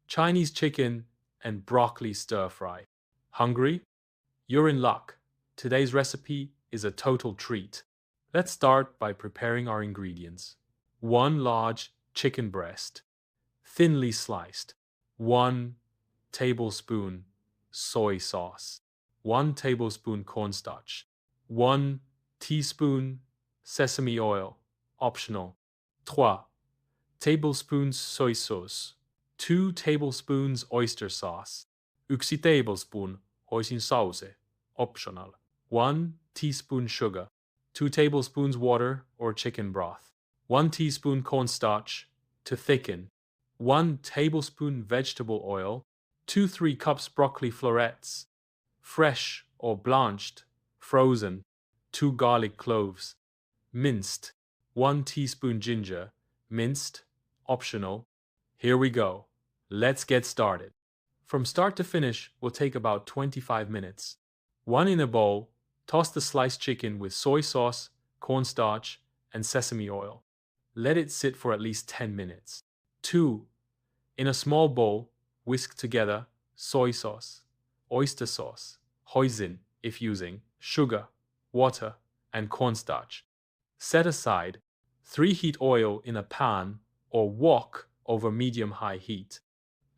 Chinese chicken and broccoli stir-fry. Hungry? You're in luck. Today's recipe is a total treat. Let's start by preparing our ingredients. 1 large chicken breast, thinly sliced. 1 tablespoon soy sauce. 1 tablespoon cornstarch. 1 teaspoon sesame oil, optional. 3 tablespoons soy sauce. 2 tablespoons oyster sauce. 1 tablespoon hoisin sauce, optional. 1 teaspoon sugar. 2 tablespoons water or chicken broth. 1 teaspoon cornstarch to thicken. 1 tablespoon vegetable oil. 2-3 cups broccoli florets, fresh or blanched, frozen. 2 garlic cloves, minced. 1 teaspoon ginger, minced, optional. Here we go. Let's get started. From start to finish will take about 25 minutes. 1 in a bowl, toss the sliced chicken with soy sauce, cornstarch, and sesame oil. Let it sit for at least 10 minutes. 2. In a small bowl, whisk together soy sauce, oyster sauce, hoisin if using, sugar, water, and cornstarch. Set aside. 3. Heat oil in a pan or wok over medium-high heat.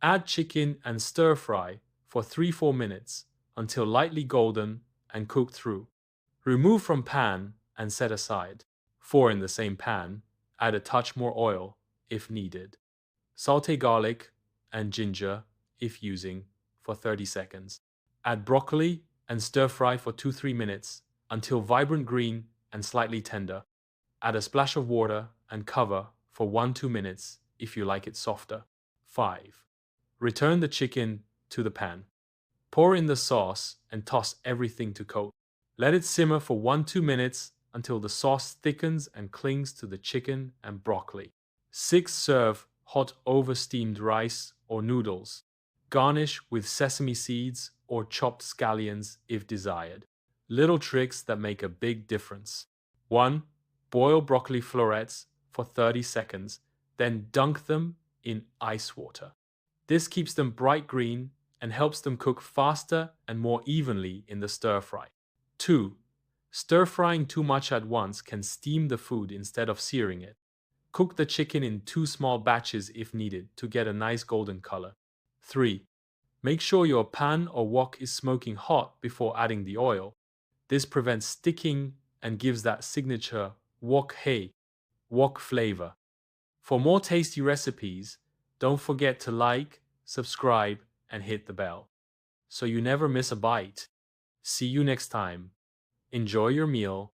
Add chicken and stir-fry for 3-4 minutes until lightly golden and cooked through. Remove from pan and set aside. 4. In the same pan, add a touch more oil if needed. Saute garlic and ginger if using for 30 seconds. Add broccoli and stir-fry for 2-3 minutes until vibrant green and slightly tender. Add a splash of water and cover for 1-2 minutes if you like it softer. 5. Return the chicken to the pan. Pour in the sauce and toss everything to coat. Let it simmer for 1-2 minutes until the sauce thickens and clings to the chicken and broccoli. 6. Serve hot over steamed rice or noodles. Garnish with sesame seeds or chopped scallions if desired. Little tricks that make a big difference. 1. Boil broccoli florets for 30 seconds, then dunk them in ice water. This keeps them bright green and helps them cook faster and more evenly in the stir-fry. 2. Stir-frying too much at once can steam the food instead of searing it. Cook the chicken in 2 small batches if needed to get a nice golden color. 3. Make sure your pan or wok is smoking hot before adding the oil. This prevents sticking and gives that signature wok flavor. For more tasty recipes, don't forget to like, subscribe, and hit the bell so you never miss a bite. See you next time. Enjoy your meal